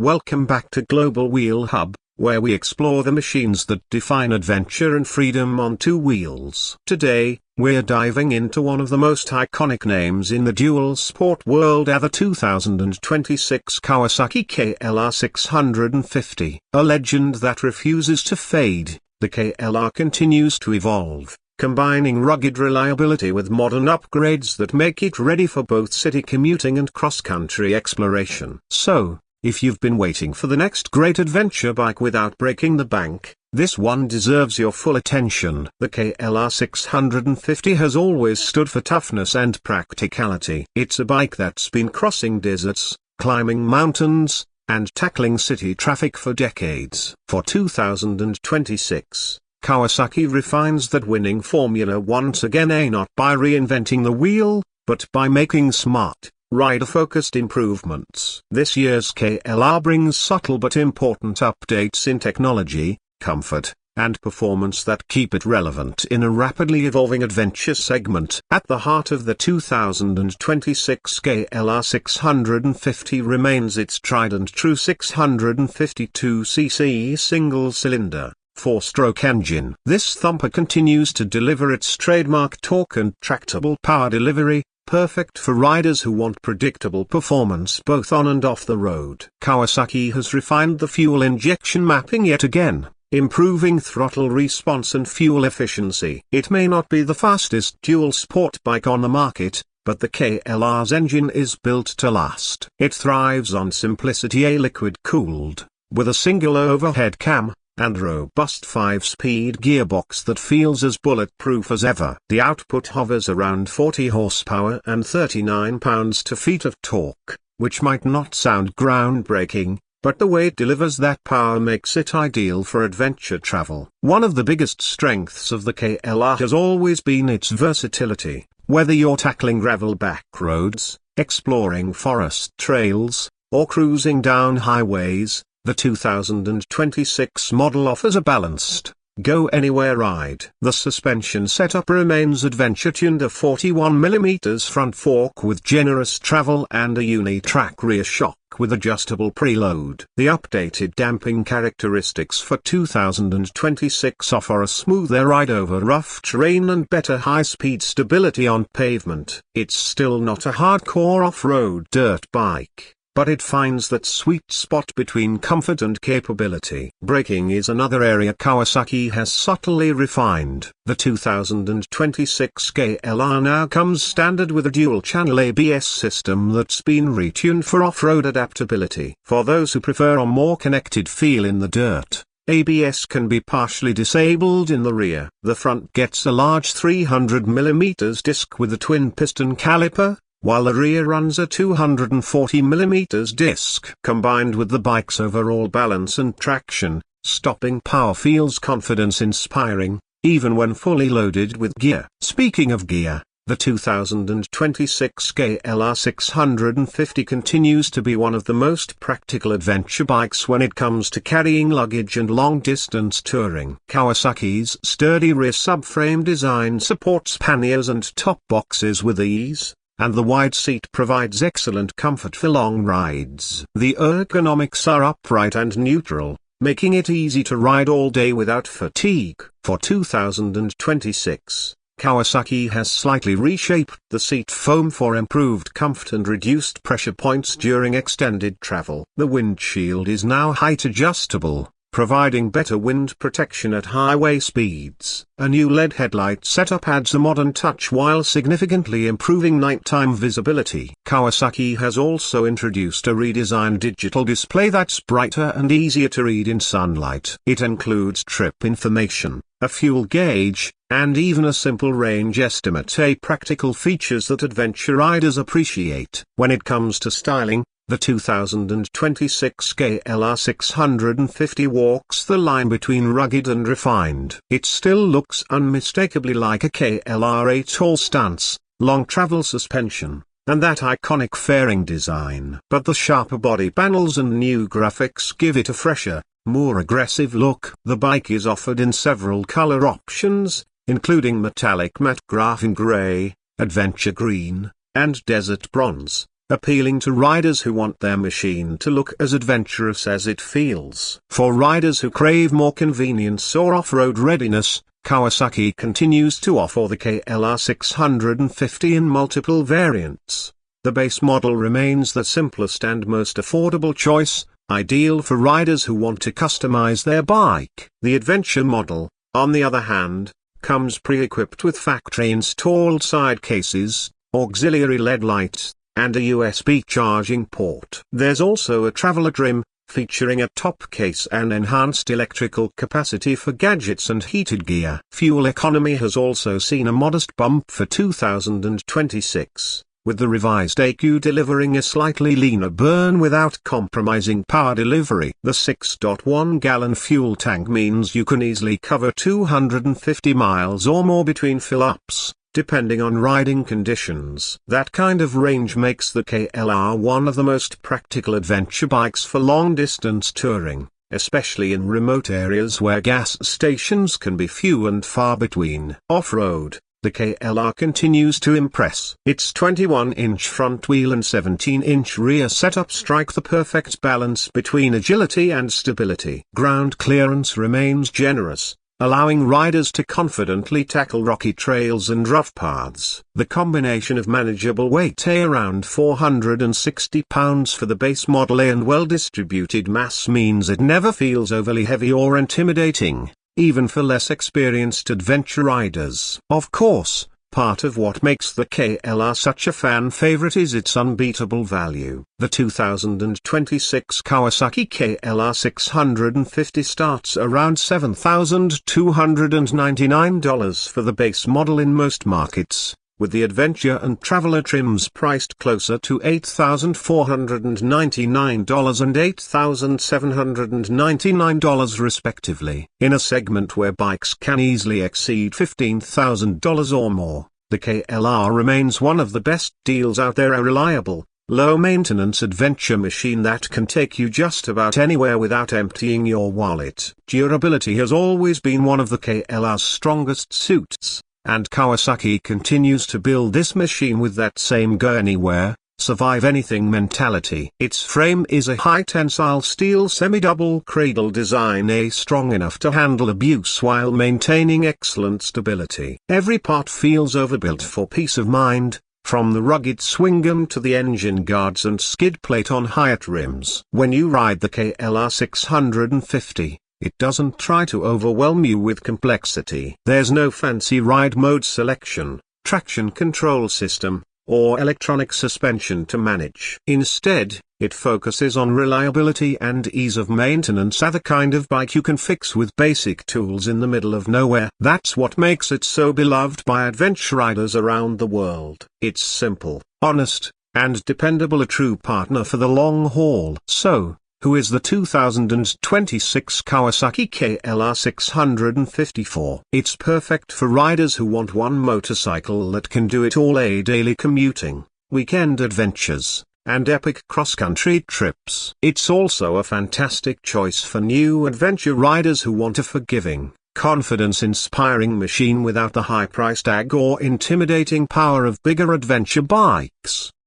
Welcome back to Global Wheel Hub, where we explore the machines that define adventure and freedom on two wheels. Today, we're diving into one of the most iconic names in the dual sport world ever, 2026 Kawasaki KLR 650. A legend that refuses to fade, the KLR continues to evolve, combining rugged reliability with modern upgrades that make it ready for both city commuting and cross-country exploration. So, if you've been waiting for the next great adventure bike without breaking the bank, this one deserves your full attention. The KLR 650 has always stood for toughness and practicality. It's a bike that's been crossing deserts, climbing mountains, and tackling city traffic for decades. For 2026, Kawasaki refines that winning formula once again, not by reinventing the wheel, but by making smart, rider-focused improvements. This year's KLR brings subtle but important updates in technology, comfort, and performance that keep it relevant in a rapidly evolving adventure segment. At the heart of the 2026 KLR 650 remains its tried and true 652cc single-cylinder, four-stroke engine. This thumper continues to deliver its trademark torque and tractable power delivery, perfect for riders who want predictable performance both on and off the road. Kawasaki has refined the fuel injection mapping yet again, improving throttle response and fuel efficiency. It may not be the fastest dual sport bike on the market, but the KLR's engine is built to last. It thrives on simplicity, a liquid-cooled, with a singular overhead cam, and robust 5-speed gearbox that feels as bulletproof as ever. The output hovers around 40 horsepower and 39 pounds-to-feet of torque, which might not sound groundbreaking, but the way it delivers that power makes it ideal for adventure travel. One of the biggest strengths of the KLR has always been its versatility. Whether you're tackling gravel back roads, exploring forest trails, or cruising down highways, the 2026 model offers a balanced, go-anywhere ride. The suspension setup remains adventure-tuned, a 41mm front fork with generous travel and a uni-track rear shock with adjustable preload. The updated damping characteristics for 2026 offer a smoother ride over rough terrain and better high-speed stability on pavement. It's still not a hardcore off-road dirt bike, but it finds that sweet spot between comfort and capability. Braking is another area Kawasaki has subtly refined. The 2026 KLR now comes standard with a dual-channel ABS system that's been retuned for off-road adaptability. For those who prefer a more connected feel in the dirt, ABS can be partially disabled in the rear. The front gets a large 300mm disc with a twin-piston caliper, while the rear runs a 240mm disc. Combined with the bike's overall balance and traction, stopping power feels confidence-inspiring, even when fully loaded with gear. Speaking of gear, the 2026 KLR 650 continues to be one of the most practical adventure bikes when it comes to carrying luggage and long-distance touring. Kawasaki's sturdy rear subframe design supports panniers and top boxes with ease, and the wide seat provides excellent comfort for long rides. The ergonomics are upright and neutral, making it easy to ride all day without fatigue. For 2026, Kawasaki has slightly reshaped the seat foam for improved comfort and reduced pressure points during extended travel. The windshield is now height adjustable, providing better wind protection at highway speeds. A new LED headlight setup adds a modern touch while significantly improving nighttime visibility. Kawasaki has also introduced a redesigned digital display that's brighter and easier to read in sunlight. It includes trip information, a fuel gauge, and even a simple range estimate, practical features that adventure riders appreciate. When it comes to styling, the 2026 KLR 650 walks the line between rugged and refined. It still looks unmistakably like a KLR, tall stance, long travel suspension, and that iconic fairing design. But the sharper body panels and new graphics give it a fresher, more aggressive look. The bike is offered in several color options, including metallic matte graphene gray, adventure green, and desert bronze, appealing to riders who want their machine to look as adventurous as it feels. For riders who crave more convenience or off-road readiness, Kawasaki continues to offer the KLR 650 in multiple variants. The base model remains the simplest and most affordable choice, ideal for riders who want to customize their bike. The adventure model, on the other hand, comes pre-equipped with factory-installed side cases, auxiliary LED lights, and a USB charging port. There's also a traveler trim, featuring a top case and enhanced electrical capacity for gadgets and heated gear. Fuel economy has also seen a modest bump for 2026, with the revised AQ delivering a slightly leaner burn without compromising power delivery. The 6.1-gallon fuel tank means you can easily cover 250 miles or more between fill-ups, depending on riding conditions. That kind of range makes the KLR one of the most practical adventure bikes for long-distance touring, especially in remote areas where gas stations can be few and far between. Off-road, the KLR continues to impress. Its 21-inch front wheel and 17-inch rear setup strike the perfect balance between agility and stability. Ground clearance remains generous, allowing riders to confidently tackle rocky trails and rough paths. The combination of manageable weight around 460 pounds for the base Model A and well-distributed mass means it never feels overly heavy or intimidating, even for less experienced adventure riders. Of course, part of what makes the KLR such a fan favorite is its unbeatable value. The 2026 Kawasaki KLR 650 starts around $7,299 for the base model in most markets, with the Adventure and Traveler trims priced closer to $8,499 and $8,799 respectively. In a segment where bikes can easily exceed $15,000 or more, the KLR remains one of the best deals out there. A reliable, low-maintenance adventure machine that can take you just about anywhere without emptying your wallet. Durability has always been one of the KLR's strongest suits, and Kawasaki continues to build this machine with that same go anywhere, survive anything mentality. Its frame is a high-tensile steel semi-double cradle design, strong enough to handle abuse while maintaining excellent stability. Every part feels overbuilt for peace of mind, from the rugged swing arm to the engine guards and skid plate on Hyatt rims. When you ride the KLR 650, it doesn't try to overwhelm you with complexity. There's no fancy ride mode selection, traction control system, or electronic suspension to manage. Instead, it focuses on reliability and ease of maintenance, the kind of bike you can fix with basic tools in the middle of nowhere. That's what makes it so beloved by adventure riders around the world. It's simple, honest, and dependable, a true partner for the long haul. So, who is the 2026 Kawasaki KLR 654? It's perfect for riders who want one motorcycle that can do it all: daily commuting, weekend adventures, and epic cross-country trips. It's also a fantastic choice for new adventure riders who want a forgiving, confidence-inspiring machine without the high price tag or intimidating power of bigger adventure bikes.